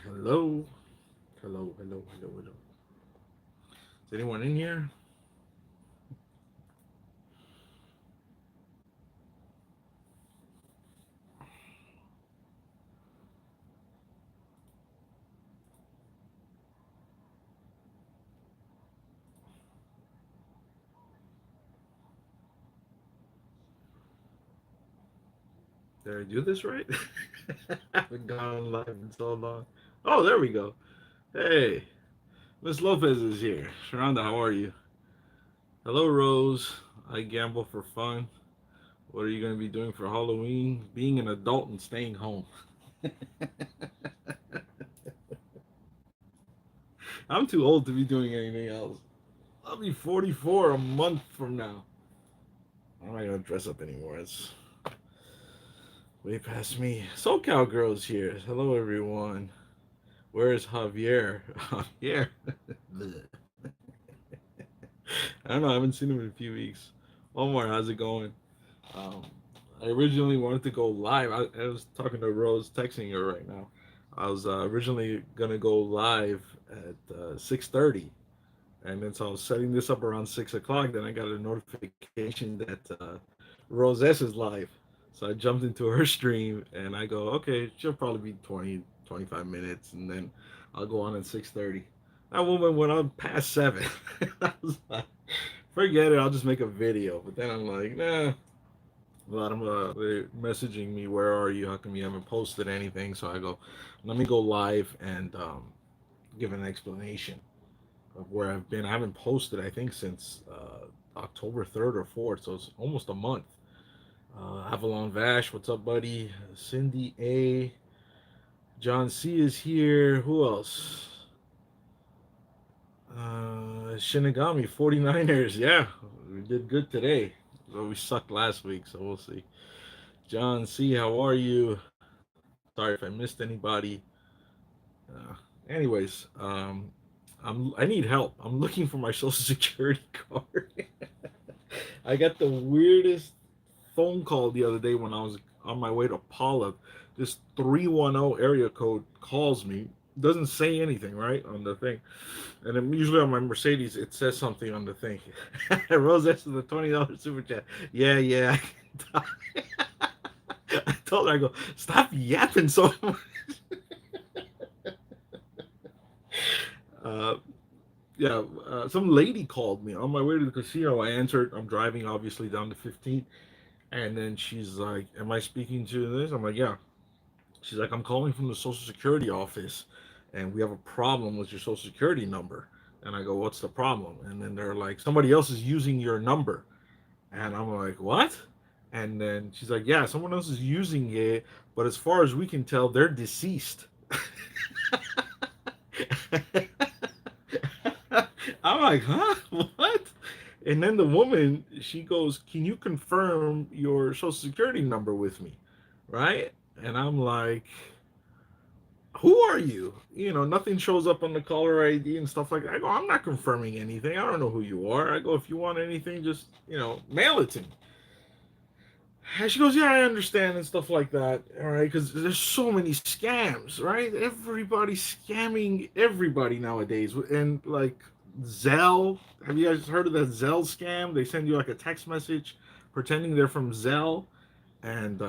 Hello. Hello, hello, hello, hello. Is anyone in here? Did I do this right? I haven't gone on live in so long. Oh, there we go. Hey, Miss Lopez is here. Sharonda, how are you? Hello, Rose. I gamble for fun. What are you going to be doing for Halloween? Being an adult and staying home. I'm too old to be doing anything else. I'll be 44 a month from now. I'm not going to dress up anymore. It's way past me. SoCal Girl's here. Hello, everyone. Where is Javier? Javier. I don't know. I haven't seen him in a few weeks. Omar, how's it going? Um, I originally wanted to go live. I was talking to Rose, texting her right now. I was originally gonna go live at 6:30, and then so I was setting this up around 6 o'clock. Then I got a notification that Rose S is live, so I jumped into her stream, and I go, okay, she'll probably be 20, 25 minutes, and then I'll go on at 6:30. That woman went on past 7. I was like, forget it. I'll just make a video. But then I'm like, nah. But they're messaging me, where are you? How come you haven't posted anything? So I go, let me go live and give an explanation of where I've been. I haven't posted, I think, since October 3rd or 4th, so it's almost a month. Avalon Vash, what's up, buddy? Cindy A. John C is here. Who else? Shinigami 49ers. Yeah, we did good today. Well, we sucked last week, so we'll see. John C, how are you? Sorry if I missed anybody. Uh, anyways, I need help. I'm looking for my social security card. I got the weirdest phone call the other day when I was on my way to Paula. This 310 area code calls me. Doesn't say anything, right, on the thing. And then usually on my Mercedes, it says something on the thing. Rose S is the $20 super chat. Yeah, yeah. I told her, I go, stop yapping so much. Uh, yeah, some lady called me on my way to the casino. I answered. I'm driving, obviously, down to 15. And then she's like, am I speaking to this? I'm like, yeah. She's like, I'm calling from the Social Security office, and we have a problem with your Social Security number. And I go, what's the problem? And then they're like, somebody else is using your number. And I'm like, what? And then she's like, yeah, someone else is using it, but as far as we can tell, they're deceased. I'm like, huh? What? And then the woman, she goes, can you confirm your social security number with me? Right? And I'm like, who are you? You know, nothing shows up on the caller ID and stuff like that. I go, I'm not confirming anything. I don't know who you are. I go, if you want anything, just, mail it to me. And she goes, yeah, I understand and stuff like that. All right, because there's so many scams, right? Everybody's scamming everybody nowadays. And like Zelle, have you guys heard of that Zelle scam? They send you like a text message pretending they're from Zelle, and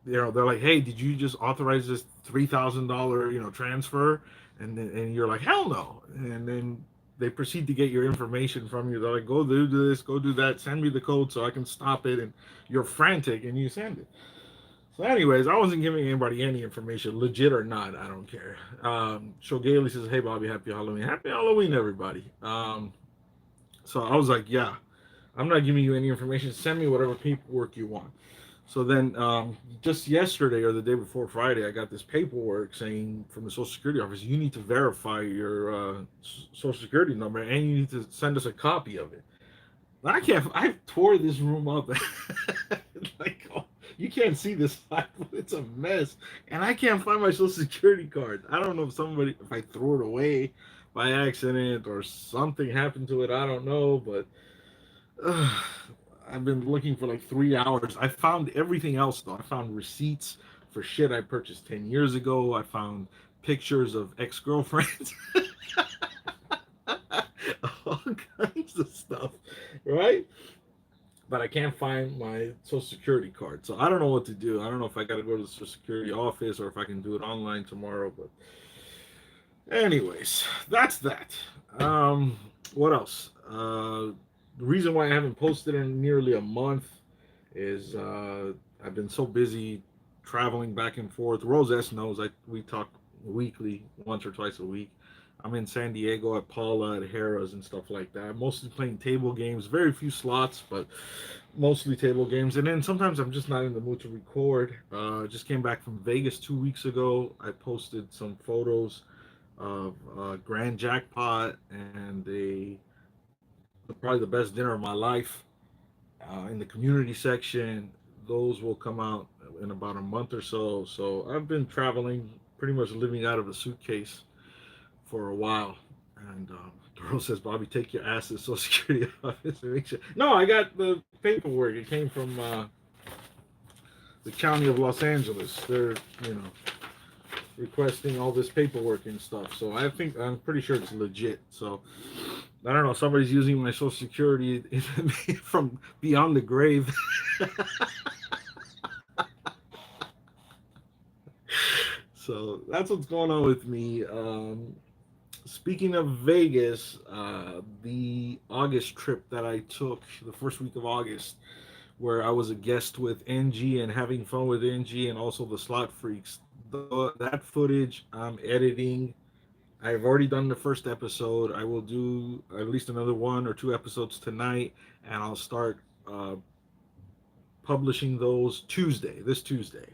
they're like, hey, did you just authorize this $3,000 transfer? And you're like, hell no. And then they proceed to get your information from you. They're like, go do this, go do that, send me the code so I can stop it. And you're frantic and you send it. So, anyways, I wasn't giving anybody any information, legit or not. I don't care. Shogaily says, hey, Bobby, happy Halloween. Happy Halloween, everybody. So I was like, yeah, I'm not giving you any information. Send me whatever paperwork you want. So then, just yesterday or the day before Friday, I got this paperwork saying from the Social Security office, you need to verify your Social Security number and you need to send us a copy of it. I can't. I tore this room up. Like, oh, you can't see this file. It's a mess, and I can't find my Social Security card. I don't know if I threw it away by accident or something happened to it. I don't know, but uh, I've been looking for like 3 hours. I found everything else though. I found receipts for shit I purchased 10 years ago. I found pictures of ex-girlfriends, all kinds of stuff, right? But I can't find my social security card. So I don't know what to do. I don't know if I got to go to the social security office or if I can do it online tomorrow. But anyways, that's that. What else? The reason why I haven't posted in nearly a month is I've been so busy traveling back and forth. Rose S knows we talk weekly, once or twice a week. I'm in San Diego at Paula, at Harrah's, and stuff like that. Mostly playing table games, very few slots, but mostly table games. And then sometimes I'm just not in the mood to record. Just came back from Vegas 2 weeks ago. I posted some photos of Grand Jackpot and probably the best dinner of my life in the community section. Those will come out in about a month or so. So I've been traveling, pretty much living out of a suitcase for a while. And the girl says, "Bobby, take your ass to the Social Security office and make sure." No, I got the paperwork. It came from the county of Los Angeles. They're, you know, requesting all this paperwork and stuff. So I'm pretty sure it's legit. So I don't know. Somebody's using my Social Security from beyond the grave. So that's what's going on with me. Speaking of Vegas, the August trip that I took, the first week of August, where I was a guest with NG and having fun with NG and also the slot freaks. That footage I'm editing. I've already done the first episode. I will do at least another 1 or 2 episodes tonight, and I'll start publishing those this Tuesday.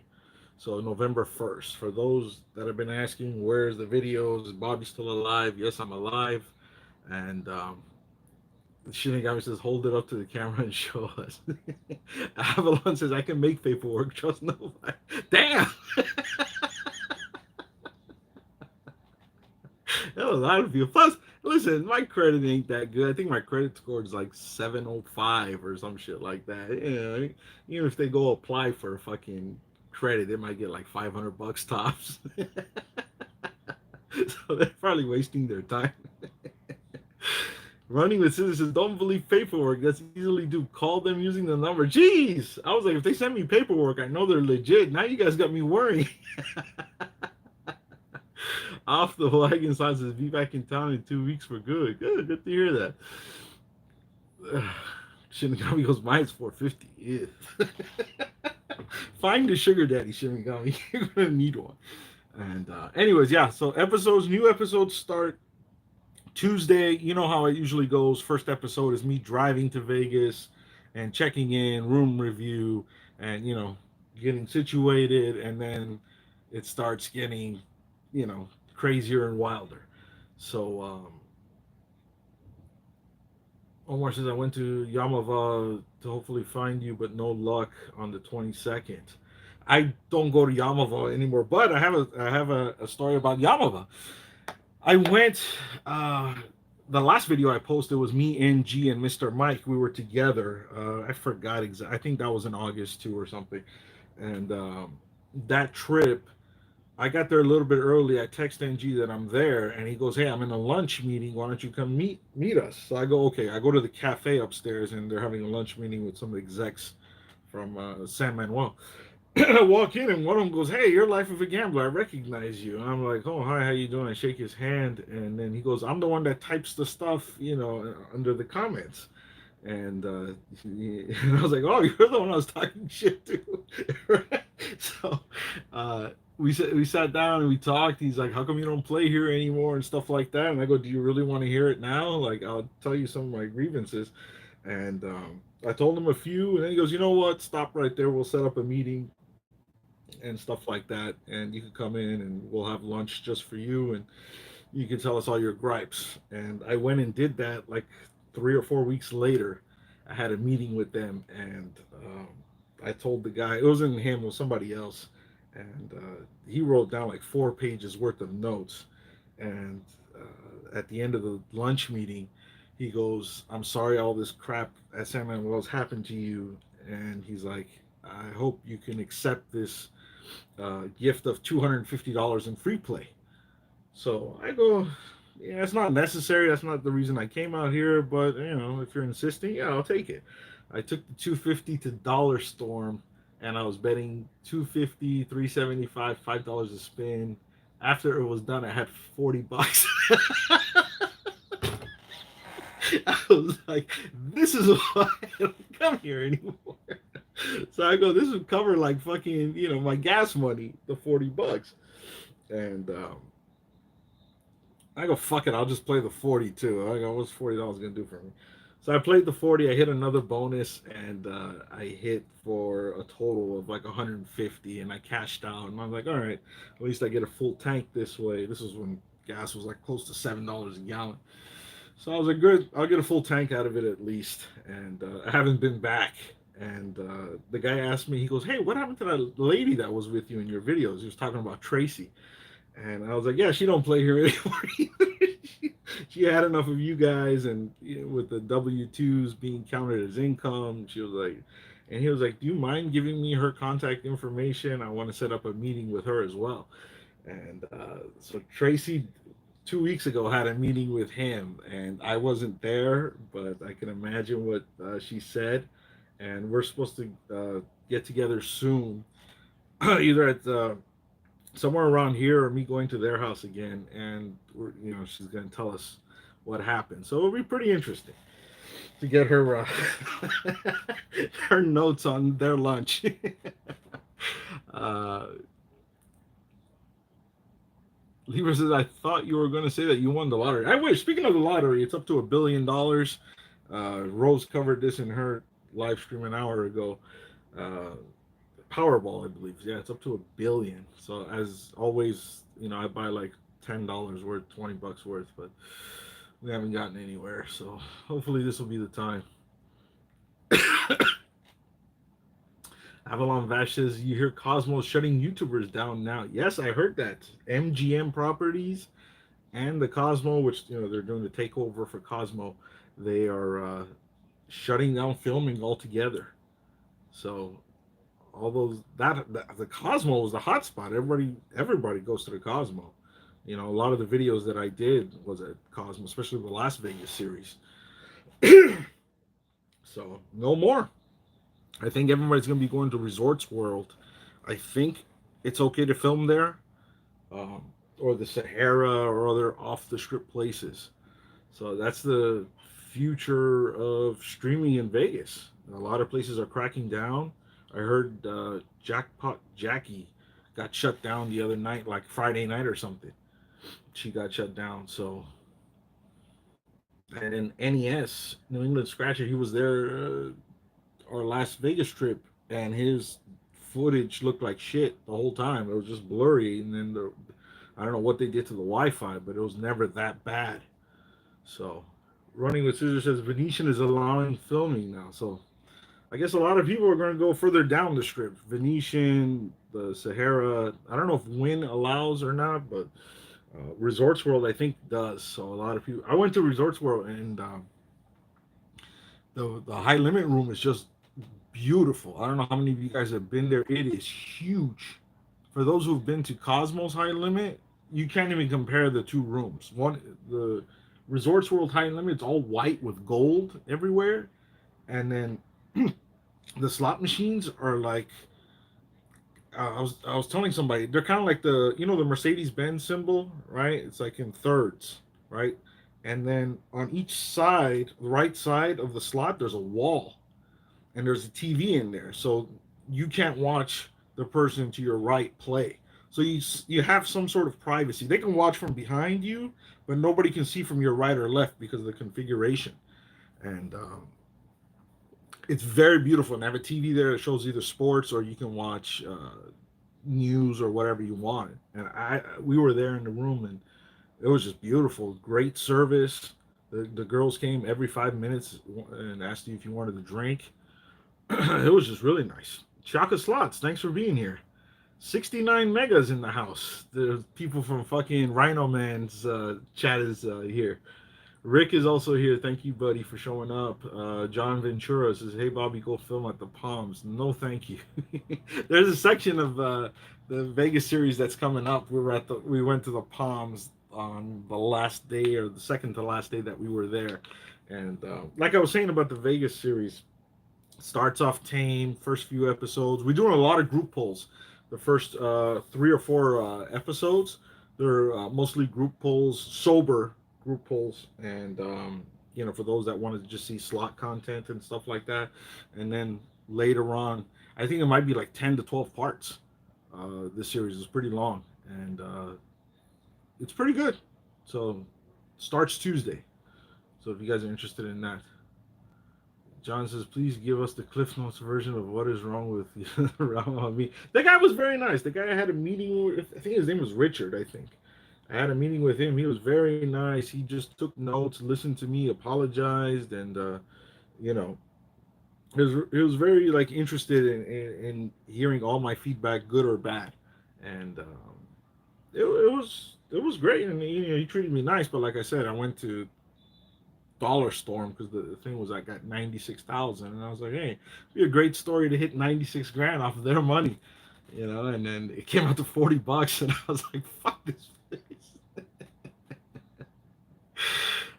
So November 1st. For those that have been asking, where's the videos? Is Bobby still alive? Yes, I'm alive. And Shinigami says, hold it up to the camera and show us. Avalon says, I can make paperwork. Trust nobody. Damn! That was a lot of you. Plus, listen, my credit ain't that good. I think my credit score is like 705 or some shit like that. You know, even if they go apply for fucking credit, they might get like $500 tops. So they're probably wasting their time. Running with citizens, don't believe paperwork. That's easily do. Call them using the number. Jeez, I was like, if they send me paperwork, I know they're legit. Now you guys got me worrying. Off the wagon sign says, be back in town in 2 weeks for good. Good to hear that. Shinigami goes, mine's 450. Yeah. Find a sugar daddy, Shinigami. You're gonna need one. And anyways, yeah. So new episodes start Tuesday. You know how it usually goes. First episode is me driving to Vegas and checking in, room review, and getting situated, and then it starts getting, crazier and wilder. So Omar says, I went to Yamava to hopefully find you, but no luck on the 22nd. I don't go to Yamava anymore, but I have a story about Yamava. I went. The last video I posted was me, NG, and Mr. Mike. We were together. I forgot exactly. I think that was in August too or something. And that trip, I got there a little bit early. I text NG that I'm there, and he goes, "Hey, I'm in a lunch meeting. Why don't you come meet us?" So I go, "Okay." I go to the cafe upstairs, and they're having a lunch meeting with some execs from San Manuel. I walk in, and one of them goes, "Hey, you're Life of a Gambler. I recognize you." And I'm like, "Oh, hi, how you doing?" I shake his hand, and then he goes, "I'm the one that types the stuff, under the comments." And, and I was like, "Oh, you're the one I was talking shit to." Right? So we sat down and we talked. He's like, "How come you don't play here anymore?" and stuff like that. And I go, "Do you really want to hear it now? Like, I'll tell you some of my grievances." And I told him a few, and then he goes, "You know what? Stop right there. We'll set up a meeting and stuff like that, and you can come in and we'll have lunch just for you, and you can tell us all your gripes." And I went and did that like 3 or 4 weeks later. I had a meeting with them, and I told the guy, it wasn't him, it was somebody else, and he wrote down like 4 pages worth of notes. And at the end of the lunch meeting, he goes, "I'm sorry all this crap at San Manuel's happened to you." And he's like, "I hope you can accept this gift of $250 in free play." So I go, yeah, it's not necessary. That's not the reason I came out here. But if you're insisting, yeah, I'll take it. I took the 250 to Dollar Storm, and I was betting 250, 375, $5 a spin. After it was done, I had $40. I was like, this is why I don't come here anymore. So I go, this would cover like fucking, my gas money, the $40. And I go, fuck it, I'll just play the 40 too. I go, what's $40 gonna do for me? So I played the 40, I hit another bonus, and I hit for a total of like 150, and I cashed out. And I'm like, all right, at least I get a full tank this way. This is when gas was like close to $7 a gallon. So I was like, good, I'll get a full tank out of it at least. And I haven't been back. And the guy asked me, he goes, hey, what happened to that lady that was with you in your videos? He was talking about Tracy. And I was like, yeah, she don't play here anymore either. she had enough of you guys, and with the W-2s being counted as income, she was like, and he was like, do you mind giving me her contact information? I want to set up a meeting with her as well. And so Tracy 2 weeks ago had a meeting with him, and I wasn't there, but I can imagine what she said. And we're supposed to get together soon, either at the somewhere around here or me going to their house again, and she's going to tell us what happened. So it'll be pretty interesting to get her her notes on their lunch. uh, Lieber says, I thought you were going to say that you won the lottery. I wish. Speaking of the lottery, it's up to $1 billion. Rose covered this in her live stream an hour ago. Uh, Powerball, I believe. Yeah, it's up to $1 billion. So as always, I buy like $10 worth, $20 worth, but we haven't gotten anywhere. So hopefully this will be the time. Avalon Vash says, you hear Cosmo shutting YouTubers down now. Yes, I heard that. MGM Properties and the Cosmo, which they're doing the takeover for Cosmo, they are shutting down filming altogether. So all those that the Cosmo was the hotspot. Everybody goes to the Cosmo. A lot of the videos that I did was at Cosmo, especially the Las Vegas series. So no more. I think everybody's gonna be going to Resorts World. I think it's okay to film there, or the Sahara or other off the strip places. So that's the future of streaming in Vegas. A lot of places are cracking down. I heard Jackpot Jackie got shut down the other night, like Friday night or something. She got shut down. So, and in NES, New England Scratcher, he was there our Las Vegas trip, and his footage looked like shit the whole time. It was just blurry, and then I don't know what they did to the Wi-Fi, but it was never that bad. So, Running with Scissors says Venetian is allowing filming now. So I guess a lot of people are going to go further down the strip. Venetian, the Sahara. I don't know if Wynn allows or not, but Resorts World I think does. So a lot of people. I went to Resorts World, and the high limit room is just beautiful. I don't know how many of you guys have been there. It is huge. For those who've been to Cosmos High Limit, you can't even compare the two rooms. The Resorts World High Limit, it's all white with gold everywhere, and then the slot machines are like I was telling somebody they're kind of like the Mercedes Benz symbol, right? It's like in thirds, right? And then on each side, the right side of the slot, there's a wall, and there's a TV in there, so you can't watch the person to your right play. So you have some sort of privacy. They can watch from behind you, but nobody can see from your right or left because of the configuration. And it's very beautiful. And I have a TV there that shows either sports or you can watch news or whatever you want. And we were there in the room, and it was just beautiful. Great service. The girls came every 5 minutes and asked you if you wanted a drink. It was just really nice. Shaka Slots, thanks for being here. 69 megas in the house. The people from fucking Rhino Man's chat is here. Rick is also here. Thank you, buddy, for showing up. John Ventura says, "Hey, Bobby, go film at the Palms." No, thank you. There's a section of the Vegas series that's coming up. We went to the Palms on the last day or the second to last day that we were there. And like I was saying about the Vegas series, starts off tame, first few episodes. We're doing a lot of group polls. The first 3 or 4 episodes, they're mostly group polls, sober group polls, and for those that wanted to just see slot content and stuff like that. And then later on, I think it might be like 10 to 12 parts. This series is pretty long, and it's pretty good. So starts Tuesday. So if you guys are interested in that. John says, please give us the Cliff Notes version of what is wrong with you. Wrong on me. That guy was very nice. The guy I had a meeting with, I think his name was Richard, I think. I had a meeting with him. He was very nice. He just took notes, listened to me, apologized, and, you know, he was very, like, interested in hearing all my feedback, good or bad. And it was great. And, he treated me nice. But like I said, I went to Dollar Storm because the thing was I got 96,000, and I was like, hey, it'd be a great story to hit 96 grand off of their money, and then it came out to $40, and I was like, fuck this place.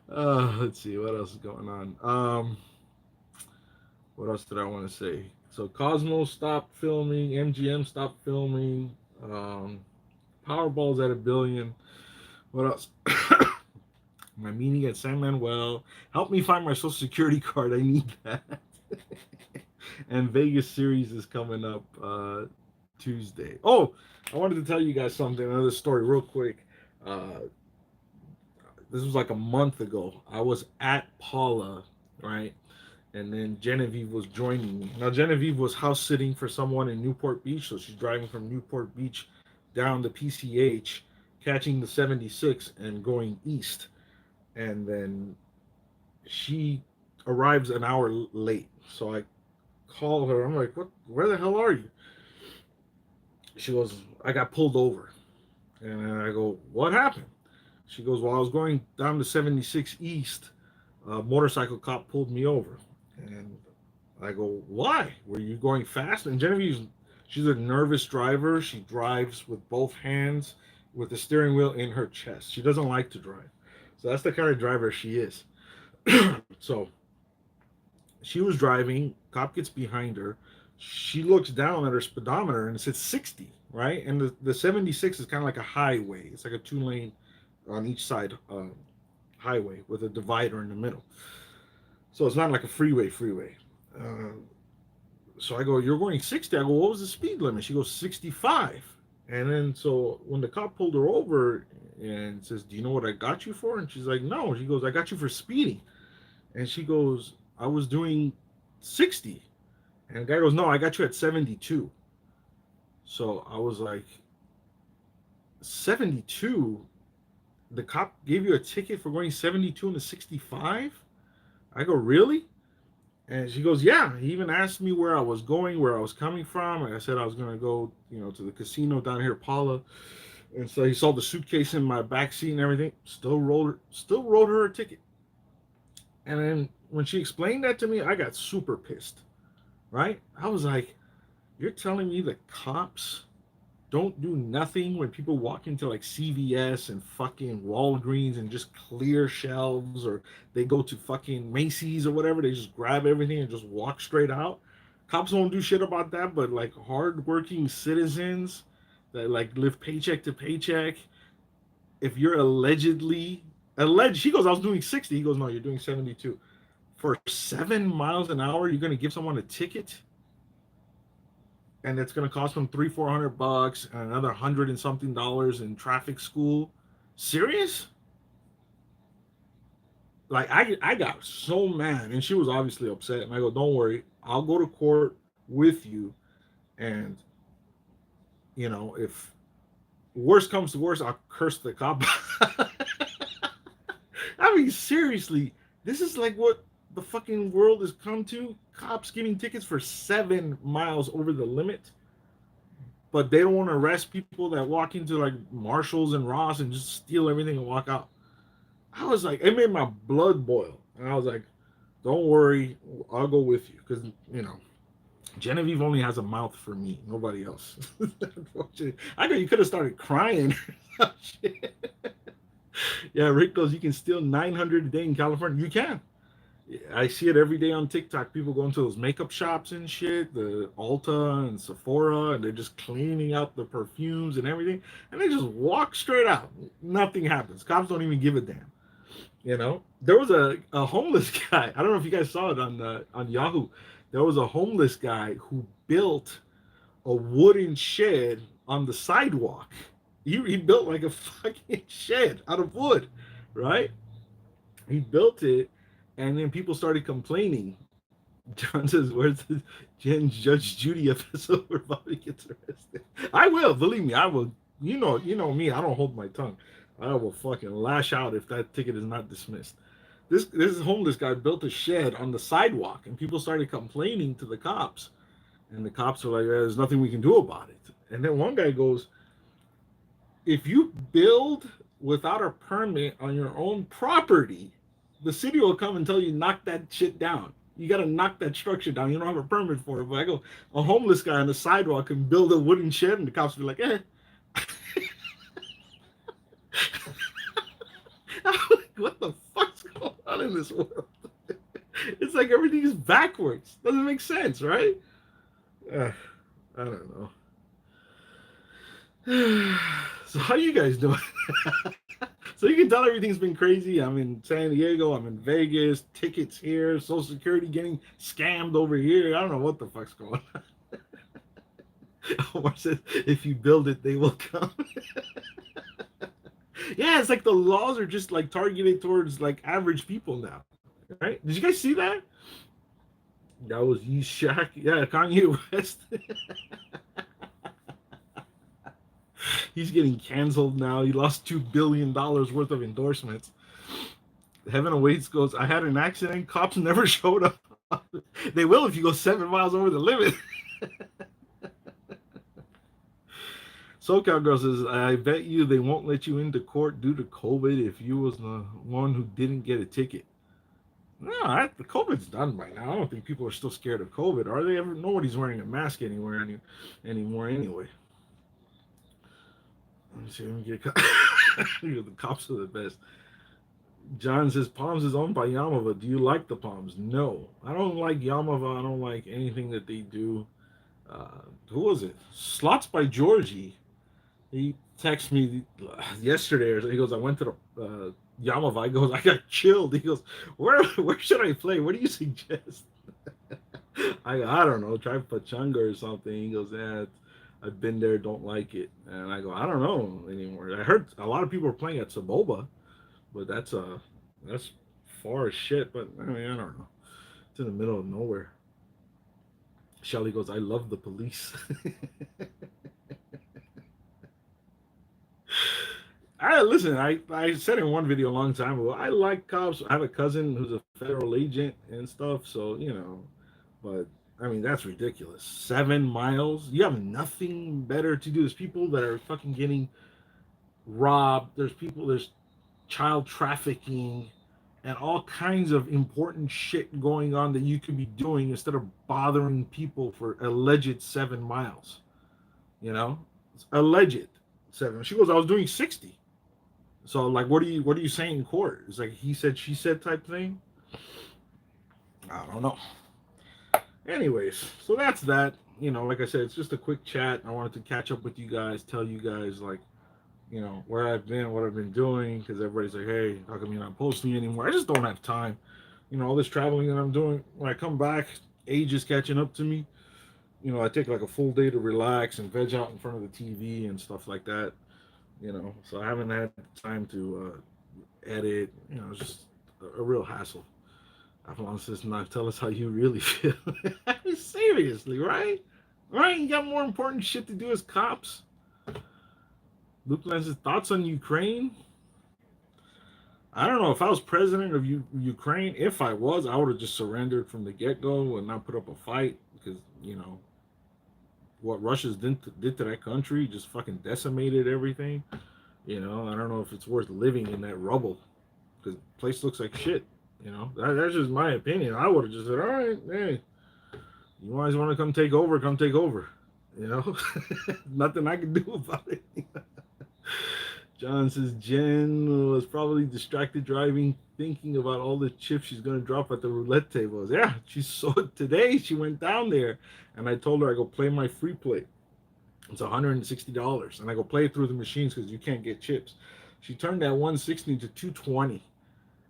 Let's see what else is going on. What else did I want to say? So Cosmos stopped filming, MGM stopped filming, Powerball's at 1 billion. What else? My meeting at San Manuel. Help me find my social security card. I need that. And Vegas series is coming up Tuesday. Oh, I wanted to tell you guys something, another story real quick. This was like a month ago. I was at Paula, right? And then Genevieve was joining me. Now, Genevieve was house sitting for someone in Newport Beach, so she's driving from Newport Beach down to PCH, catching the 76 and going east. And then she arrives an hour late. So I call her. I'm like, "What? Where the hell are you?" She goes, "I got pulled over." And I go, "What happened?" She goes, "Well, I was going down to 76 East. A motorcycle cop pulled me over." And I go, "Why? Were you going fast?" And Genevieve, she's a nervous driver. She drives with both hands with the steering wheel in her chest. She doesn't like to drive. So that's the kind of driver she is. So she was driving, cop gets behind her. She looks down at her speedometer and it says 60, right? And the 76 is kind of like a highway. It's like a 2-lane on each side highway with a divider in the middle. So it's not like a freeway. Uh, so I go, "You're going 60." I go, "What was the speed limit?" She goes, 65. And then so when the cop pulled her over and says, "Do you know what I got you for?" And she's like, "No." She goes, "I got you for speeding." And she goes, "I was doing 60." And the guy goes, "No, I got you at 72." So I was like, 72? The cop gave you a ticket for going 72 into 65? I go, "Really?" And she goes, "Yeah." He even asked me where I was going, where I was coming from. And I said I was going to go, to the casino down here, Paula. And so he saw the suitcase in my back seat and everything. Still wrote her a ticket. And then when she explained that to me, I got super pissed. Right? I was like, "You're telling me the cops don't do nothing when people walk into like CVS and fucking Walgreens and just clear shelves, or they go to fucking Macy's or whatever, they just grab everything and just walk straight out? Cops won't do shit about that, but like hardworking citizens that like live paycheck to paycheck, if you're alleged, he goes, "I was doing 60." He goes, "No, you're doing 72. For 7 miles an hour, you're gonna give someone a ticket?" And it's going to cost them $300-400 and another $100 and something in traffic school. Serious? Like I got so mad, and she was obviously upset. And I go, "Don't worry, I'll go to court with you, and if worst comes to worst, I'll curse the cop." I mean, seriously, this is like what the fucking world has come to. Cops giving tickets for 7 miles over the limit, but they don't want to arrest people that walk into like Marshalls and Ross and just steal everything and walk out. I was like, it made my blood boil. And I was like, "Don't worry, I'll go with you." Because, Genevieve only has a mouth for me, nobody else. I know you could have started crying. Yeah, Rick goes, you can steal 900 a day in California. You can. I see it every day on TikTok. People go into those makeup shops and shit, the Ulta and Sephora, and they're just cleaning out the perfumes and everything, and they just walk straight out. Nothing happens. Cops don't even give a damn. There was a homeless guy. I don't know if you guys saw it on Yahoo. There was a homeless guy who built a wooden shed on the sidewalk. He built like a fucking shed out of wood, right? He built it, and then people started complaining. John says, "Where's the Judge Judy episode where Bobby gets arrested?" I will, believe me, I will. You know me. I don't hold my tongue. I will fucking lash out if that ticket is not dismissed. This homeless guy built a shed on the sidewalk, and people started complaining to the cops, and the cops were like, "There's nothing we can do about it." And then one guy goes, "If you build without a permit on your own property, the city will come and tell you knock that shit down. You got to knock that structure down. You don't have a permit for it." But I go, a homeless guy on the sidewalk can build a wooden shed, and the cops will be like, "Eh." What the fuck's going on in this world? It's like everything is backwards. Doesn't make sense, right? I don't know. So how you guys doing? So you can tell everything's been crazy. I'm in San Diego. I'm in Vegas. Tickets here. Social Security getting scammed over here. I don't know what the fuck's going on. Omar says, if you build it, they will come. Yeah, it's like the laws are just like targeted towards like average people now. Right? Did you guys see that? That was Shaq. Yeah, Kanye West. He's getting canceled now. He lost $2 billion worth of endorsements. Heaven Awaits goes, I had an accident. Cops never showed up. They will if you go 7 miles over the limit. SoCal Girl says, I bet you they won't let you into court due to COVID if you was the one who didn't get a ticket. No, the COVID's done by now. I don't think people are still scared of COVID, are they? Nobody's wearing a mask anymore anyway. Let me see. Let me get the cops are the best. John says Palms is owned by Yamava. Do you like the Palms? No, I don't like Yamava. I don't like anything that they do. Who was it? Slots by Georgie. He texted me yesterday. Or he goes, I went to the Yamava. He goes, I got chilled. He goes, where should I play? What do you suggest? I don't know. Try Pechanga or something. He goes, yeah, I've been there, don't like it. And I go, I don't know anymore. I heard a lot of people are playing at Saboba, but that's far as shit. But I mean, I don't know. It's in the middle of nowhere. Shelly goes, I love the police. Listen, I said in one video a long time ago, I like cops. I have a cousin who's a federal agent and stuff, so but I mean that's ridiculous. 7 miles? You have nothing better to do. There's people that are fucking getting robbed. There's child trafficking and all kinds of important shit going on that you could be doing instead of bothering people for alleged 7 miles. It's alleged 7. She goes, I was doing 60. So like, what are you saying in court? It's like he said, she said type thing. I don't know. Anyways, so that's that. Like I said, it's just a quick chat. I wanted to catch up with you guys, tell you guys like, where I've been, what I've been doing, because everybody's like, hey, how come you're not posting anymore? I just don't have time. All this traveling that I'm doing. When I come back, age is catching up to me. I take like a full day to relax and veg out in front of the TV and stuff like that. So I haven't had time to edit. It's just a real hassle. Avalon says, not tell us how you really feel. Seriously, right? Right? You got more important shit to do as cops. Luke Lens' thoughts on Ukraine? I don't know. If I was president of Ukraine, if I was, I would have just surrendered from the get-go and not put up a fight because, what Russia's did to that country just fucking decimated everything. I don't know if it's worth living in that rubble because the place looks like shit. That's just my opinion. I would have just said, all right, hey, you guys want to come take over, Nothing I can do about it. John says Jen was probably distracted driving, thinking about all the chips she's gonna drop at the roulette tables. Yeah, she saw it today. She went down there, and I told her I go play my free play. It's $160, and I go play it through the machines because you can't get chips. She turned that 160 to 220,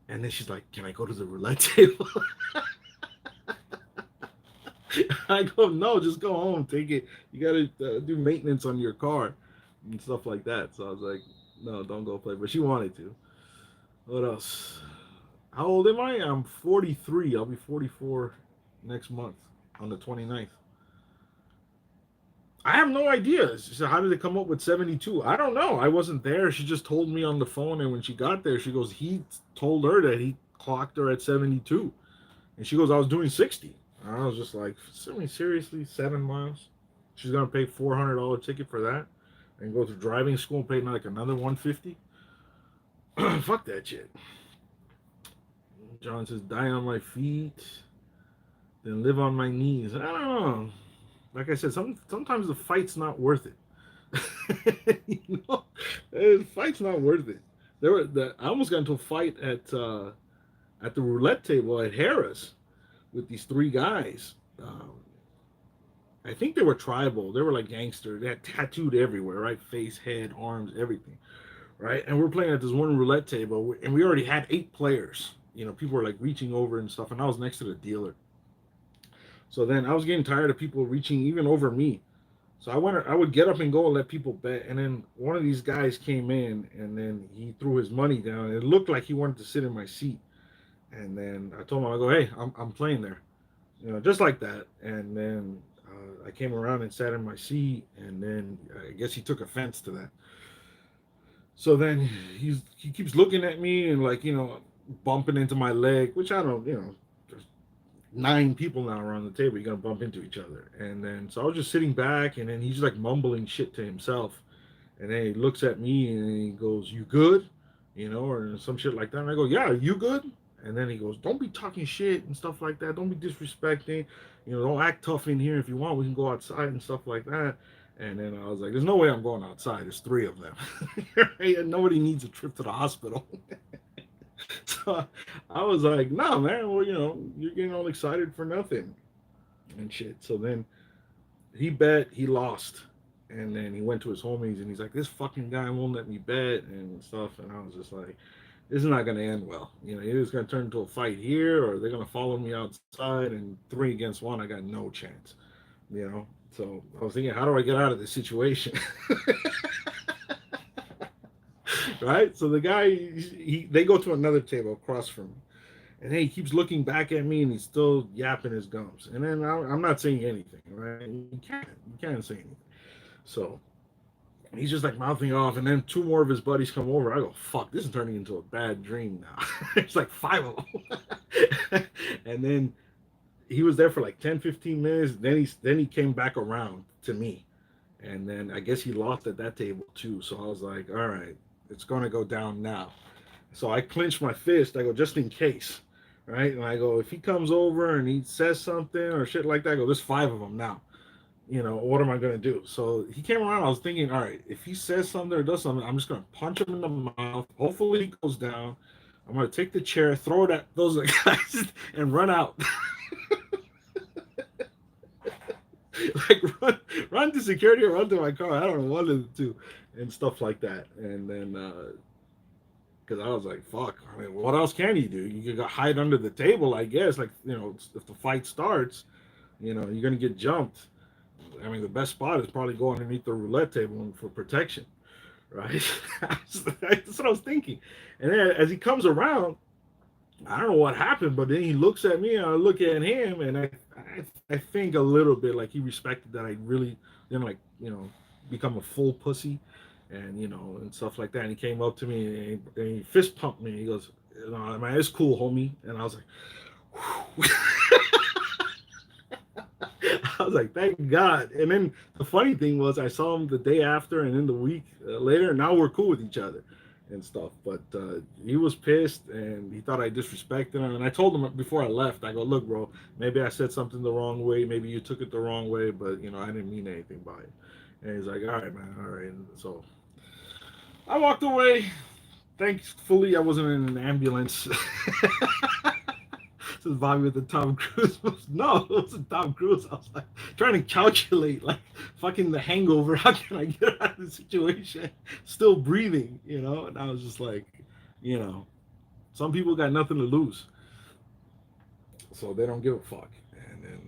and then she's like, "Can I go to the roulette table?" I go, "No, just go home. Take it. You gotta do maintenance on your car and stuff like that." So I was like, "No, don't go play." But she wanted to. What else? How old am I? I'm 43. I'll be 44 next month on the 29th. I have no idea. So how did it come up with 72? I don't know. I wasn't there. She just told me on the phone, and when she got there, she goes, he told her that he clocked her at 72. And she goes, I was doing 60. And I was just like, seriously, 7 miles? She's gonna pay $400 ticket for that and go to driving school and pay like another 150. Fuck that shit. John says, die on my feet, then live on my knees. I don't know. Like I said, sometimes the fight's not worth it. The fight's not worth it. I almost got into a fight at the roulette table at Harris with these three guys. I think they were tribal. They were like gangster. They had tattooed everywhere, right? Face, head, arms, everything, right? And we're playing at this one roulette table, and we already had 8 players. People were like reaching over and stuff, and I was next to the dealer. So then I was getting tired of people reaching even over me. So I would get up and go and let people bet. And then one of these guys came in, and then he threw his money down. It looked like he wanted to sit in my seat. And then I told him, I go, hey, I'm playing there, just like that. And then I came around and sat in my seat. And then I guess he took offense to that. So then he keeps looking at me and like bumping into my leg, which I don't, there's 9 people now around the table. You're gonna bump into each other. And then so I was just sitting back, and then he's like mumbling shit to himself. And then he looks at me and he goes, "You good?" Or some shit like that. And I go, "Yeah, you good?" And then he goes, "Don't be talking shit and stuff like that. Don't be disrespecting. Don't act tough in here. If you want, we can go outside and stuff like that." And then I was like, "There's no way I'm going outside. There's 3 of them. And nobody needs a trip to the hospital." So I was like, "Nah, man. Well, you're getting all excited for nothing and shit." So then he bet, he lost. And then he went to his homies and he's like, "This fucking guy won't let me bet and stuff." And I was just like, "This is not going to end well. Either it's going to turn into a fight here or they're going to follow me outside, and 3 against 1, I got no chance." So I was thinking, how do I get out of this situation? Right? So the guy, they go to another table across from me. And then he keeps looking back at me and he's still yapping his gums. And then I'm not saying anything, right? You can't say anything. So he's just like mouthing off, and then 2 more of his buddies come over. I go, fuck, this is turning into a bad dream now. It's like 5 of them. And then he was there for like 10, 15 minutes. Then he came back around to me. And then I guess he lost at that table too. So I was like, all right, it's gonna go down now. So I clenched my fist. I go, just in case. Right? And I go, if he comes over and he says something or shit like that, I go, there's 5 of them now. What am I going to do? So he came around. I was thinking, all right, if he says something or does something, I'm just going to punch him in the mouth. Hopefully he goes down. I'm going to take the chair, throw it at those guys, and run out. Like run to security or run to my car. I don't know, one of the two, and stuff like that. And then, because I was like, fuck, I mean, what else can you do? You can hide under the table, I guess. Like, if the fight starts, you're going to get jumped. I mean, the best spot is probably go underneath the roulette table for protection, right? That's what I was thinking. And then as he comes around, I don't know what happened, but then he looks at me and I look at him, and I think a little bit like he respected that I really didn't become a full pussy, and stuff like that. And he came up to me and he fist pumped me. He goes, "Man, it's cool, homie." And I was like, I was like, thank God. And then the funny thing was, I saw him the day after, and then the week later. Now we're cool with each other and stuff. But he was pissed, and he thought I disrespected him. And I told him before I left, I go, "Look, bro, maybe I said something the wrong way. Maybe you took it the wrong way, but I didn't mean anything by it." And he's like, "All right, man, all right." And so I walked away. Thankfully, I wasn't in an ambulance. Says Bobby with the Tom Cruise. No, it wasn't Tom Cruise. I was like trying to calculate, like fucking the hangover. How can I get out of the situation? Still breathing, you know? And I was just like, you know, some people got nothing to lose, so they don't give a fuck. And then,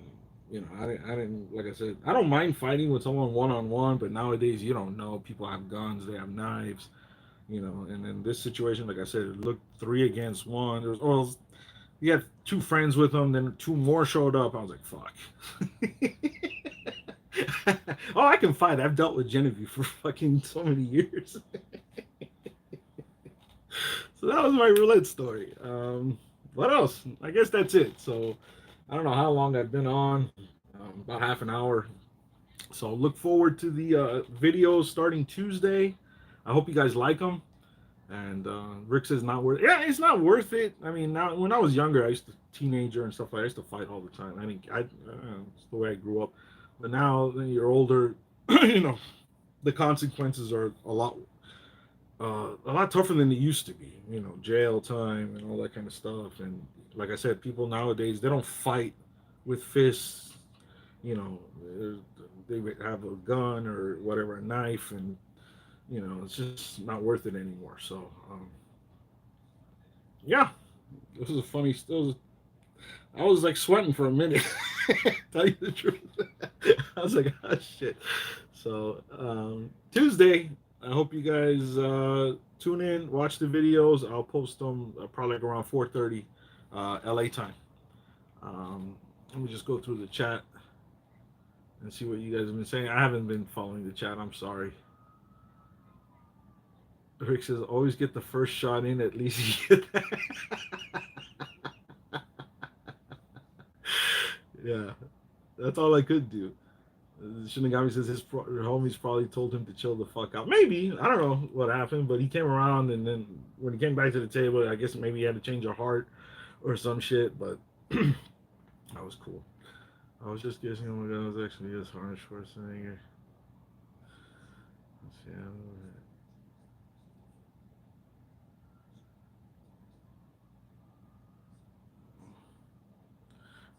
you know, I didn't, like I said, I don't mind fighting with someone one on one, but nowadays you don't know. People have guns, they have knives, you know. And in this situation, like I said, it looked 3 against 1. There was, well, he had 2 friends with him, then 2 more showed up. I was like, fuck. Oh, I can fight. I've dealt with Genevieve for fucking so many years. So that was my roulette story. What else? I guess that's it. So I don't know how long I've been on. About half an hour. So look forward to the videos starting Tuesday. I hope you guys like them. And Rick says not worth. Yeah, it's not worth it. I mean, now when I was younger, I used to teenager and stuff like. I used to fight all the time. I mean, it's the way I grew up. But now when you're older, you know, the consequences are a lot tougher than they used to be. You know, jail time and all that kind of stuff. And like I said, people nowadays they don't fight with fists. You know, they have a gun or whatever, a knife, and you know, it's just not worth it anymore. So, yeah, this was a funny. I was like sweating for a minute. Tell you the truth, I was like, oh shit. So Tuesday, I hope you guys tune in, watch the videos. I'll post them probably like around 4:30 LA time. Let me just go through the chat and see what you guys have been saying. I haven't been following the chat. I'm sorry. Rick says, always get the first shot in, at least you get that. Yeah, that's all I could do. Shinigami says his homies probably told him to chill the fuck out. Maybe. I don't know what happened, but he came around, and then when he came back to the table, I guess maybe he had to change a heart or some shit, but that was cool. I was just guessing, oh my god, it was actually just Arnold Schwarzenegger. Let's see.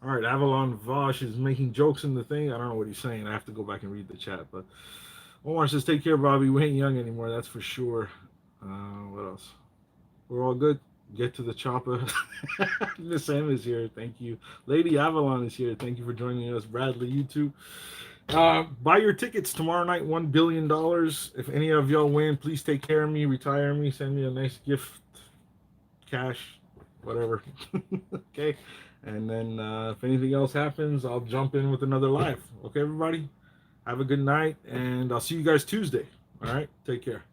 All right, Avalon Vosh is making jokes in the thing. I don't know what he's saying. I have to go back and read the chat. But Omar says, take care, Bobby. We ain't young anymore, that's for sure. What else? We're all good. Get to the chopper. Miss Sam is here. Thank you. Lady Avalon is here. Thank you for joining us. Bradley, you too. Buy your tickets tomorrow night, $1 billion. If any of y'all win, please take care of me, retire me, send me a nice gift, cash, whatever. Okay. And then if anything else happens, I'll jump in with another live. Okay, everybody? Have a good night, and I'll see you guys Tuesday. All right? Take care.